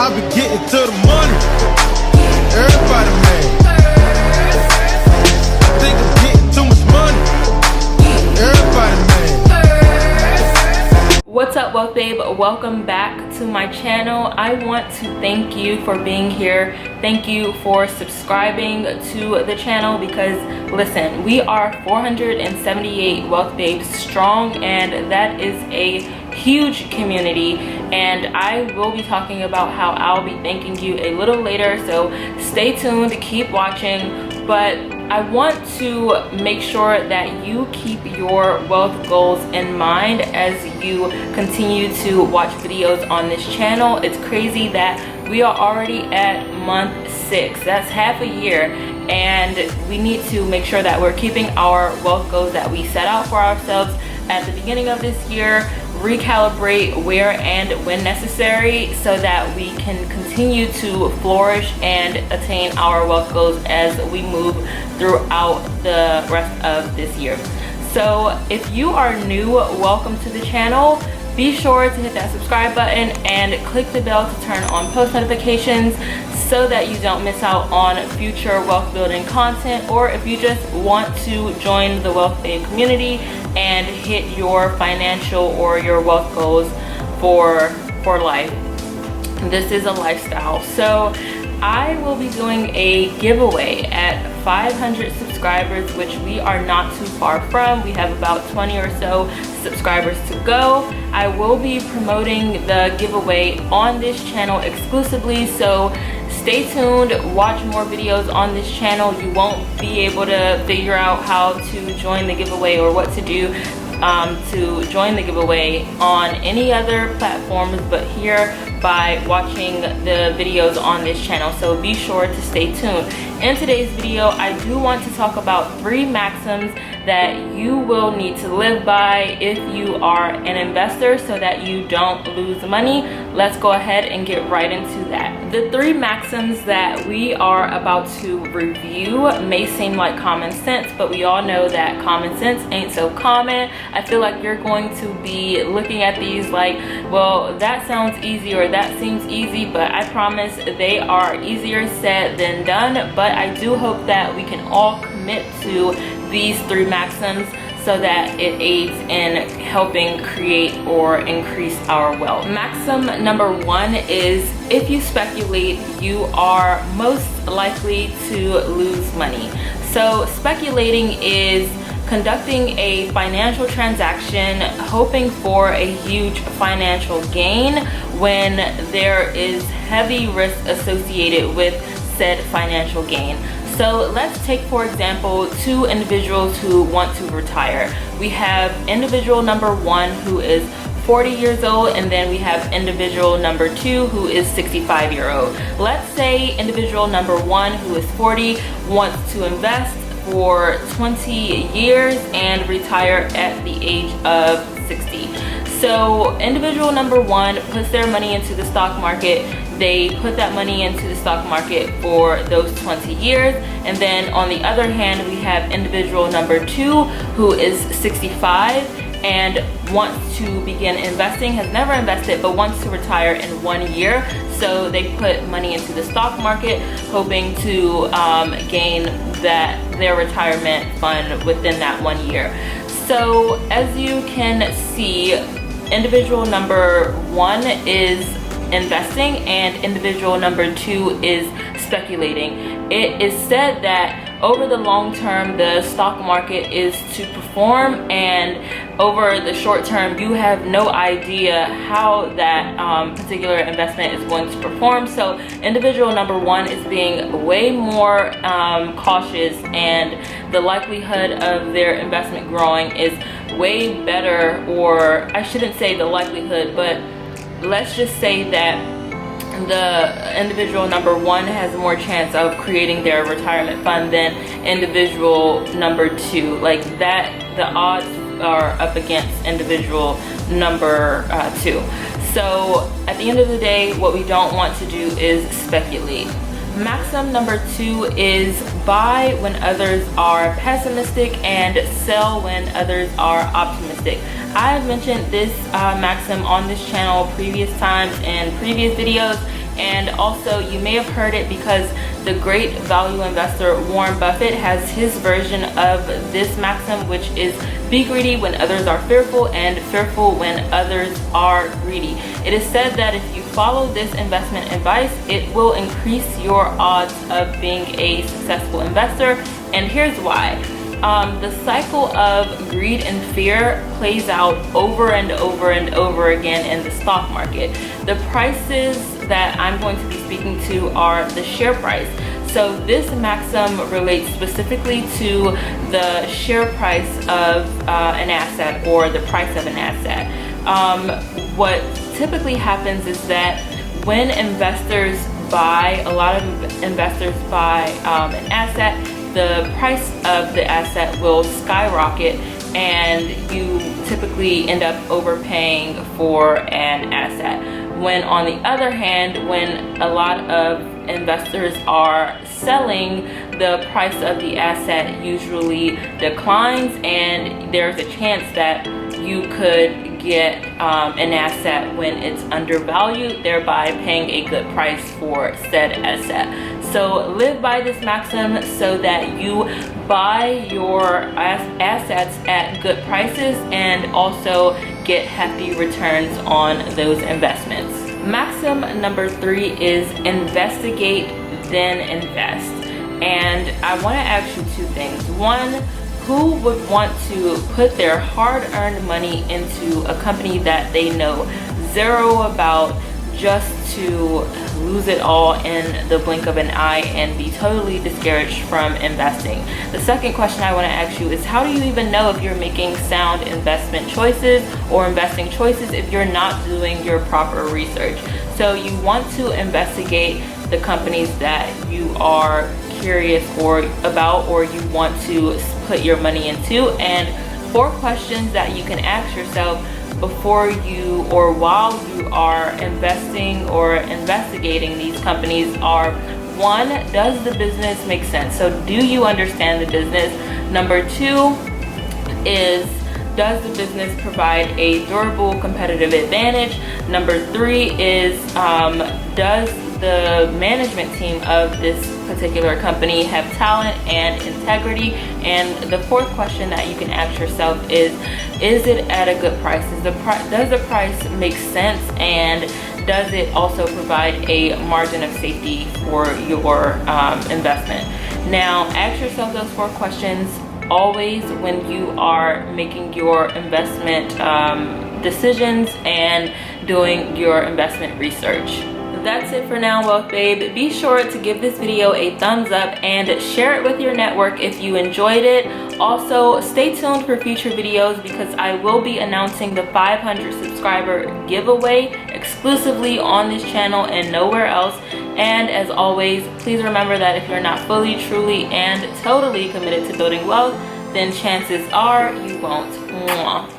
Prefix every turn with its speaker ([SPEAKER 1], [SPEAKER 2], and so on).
[SPEAKER 1] I be getting to the money. Everybody mad. I think I'm getting too much money. Everybody mad.
[SPEAKER 2] What's up, Wealth Babe? Welcome back to my channel. I want to thank you for being here. Thank you for subscribing to the channel because listen, we are 478 Wealth Babes strong, and that is a huge community, and I will be talking about how I'll be thanking you a little later, so stay tuned, keep watching. But I want to make sure that you keep your wealth goals in mind as you continue to watch videos on this channel. It's crazy that we are already at month 6. That's half a year, and we need to make sure that we're keeping our wealth goals that we set out for ourselves at the beginning of this year, recalibrate where and when necessary so that we can continue to flourish and attain our wealth goals as we move throughout the rest of this year. So if you are new, welcome to the channel. Be sure to hit that subscribe button and click the bell to turn on post notifications so that you don't miss out on future wealth building content, or if you just want to join the Wealth Babe community and hit your financial or your wealth goals for life. This is a lifestyle. So I will be doing a giveaway at 500 subscribers, which we are not too far from. We have about 20 or so subscribers to go. I will be promoting the giveaway on this channel exclusively, so stay tuned, watch more videos on this channel. You won't be able to figure out how to join the giveaway or what to do to join the giveaway on any other platforms but here by watching the videos on this channel, so be sure to stay tuned. In today's video, I do want to talk about 3 maxims that you will need to live by if you are an investor so that you don't lose money. Let's go ahead and get right into that. The 3 maxims that we are about to review may seem like common sense, but we all know that common sense ain't so common. I feel like you're going to be looking at these like, well, that sounds easy or that seems easy, but I promise they are easier said than done. But I do hope that we can all commit to these 3 maxims so that it aids in helping create or increase our wealth. Maxim number 1 is, if you speculate, you are most likely to lose money. So speculating is conducting a financial transaction hoping for a huge financial gain when there is heavy risk associated with said financial gain. So let's take, for example, 2 individuals who want to retire. We have individual number 1 who is 40 years old, and then we have individual number 2 who is 65-year-old. Let's say individual number 1 who is 40 wants to invest for 20 years and retire at the age of 60. So individual number 1 puts their money into the stock market. They put that money into the stock market for those 20 years. And then on the other hand, we have individual number 2 who is 65 and wants to begin investing, has never invested, but wants to retire in 1 year. So they put money into the stock market hoping to gain their retirement fund within that 1 year. So as you can see, individual number 1 is investing and individual number 2 is speculating. It is said that over the long term, the stock market is to perform, and over the short term, you have no idea how that particular investment is going to perform. So individual number 1 is being way more cautious, and the likelihood of their investment growing is way better, or I shouldn't say the likelihood, but let's just say that the individual number 1 has more chance of creating their retirement fund than individual number 2. Like that, the odds are up against individual number 2. So at the end of the day, what we don't want to do is speculate. Maxim number 2 is buy when others are pessimistic and sell when others are optimistic. I have mentioned this maxim on this channel previous times in previous videos, And also, you may have heard it because the great value investor Warren Buffett has his version of this maxim, which is be greedy when others are fearful and fearful when others are greedy. It is said that if you follow this investment advice, it will increase your odds of being a successful investor. And here's why. The cycle of greed and fear plays out over and over and over again in the stock market. The prices that I'm going to be speaking to are the share price. So this maxim relates specifically to the share price of an asset, or the price of an asset. What typically happens is that when investors buy, a lot of investors buy an asset, the price of the asset will skyrocket, and you typically end up overpaying for an asset. When on the other hand, when a lot of investors are selling, the price of the asset usually declines, and there's a chance that you could get an asset when it's undervalued, thereby paying a good price for said asset. So live by this maxim so that you buy your assets at good prices and also get hefty returns on those investments. Maxim number 3 is investigate, then invest. And I want to ask you two things. One, who would want to put their hard-earned money into a company that they know zero about, just to lose it all in the blink of an eye and be totally discouraged from investing? The second question I want to ask you is, how do you even know if you're making sound investment choices or investing choices if you're not doing your proper research? So you want to investigate the companies that you are curious about or you want to put your money into. And 4 questions that you can ask yourself before you or while you are investing or investigating these companies are: 1, does the business make sense? So do you understand the business? Number 2 is, does the business provide a durable competitive advantage? Number 3 is, does the management team of this particular company have talent and integrity? And the 4th question that you can ask yourself is it at a good price? Does the price make sense, and does it also provide a margin of safety for your investment? Now, ask yourself those 4 questions always when you are making your investment decisions and doing your investment research. That's it for now, Wealth Babe. Be sure to give this video a thumbs up and share it with your network if you enjoyed it. Also, stay tuned for future videos because I will be announcing the 500 subscriber giveaway exclusively on this channel and nowhere else. And as always, please remember that if you're not fully, truly, and totally committed to building wealth, then chances are you won't. Mwah.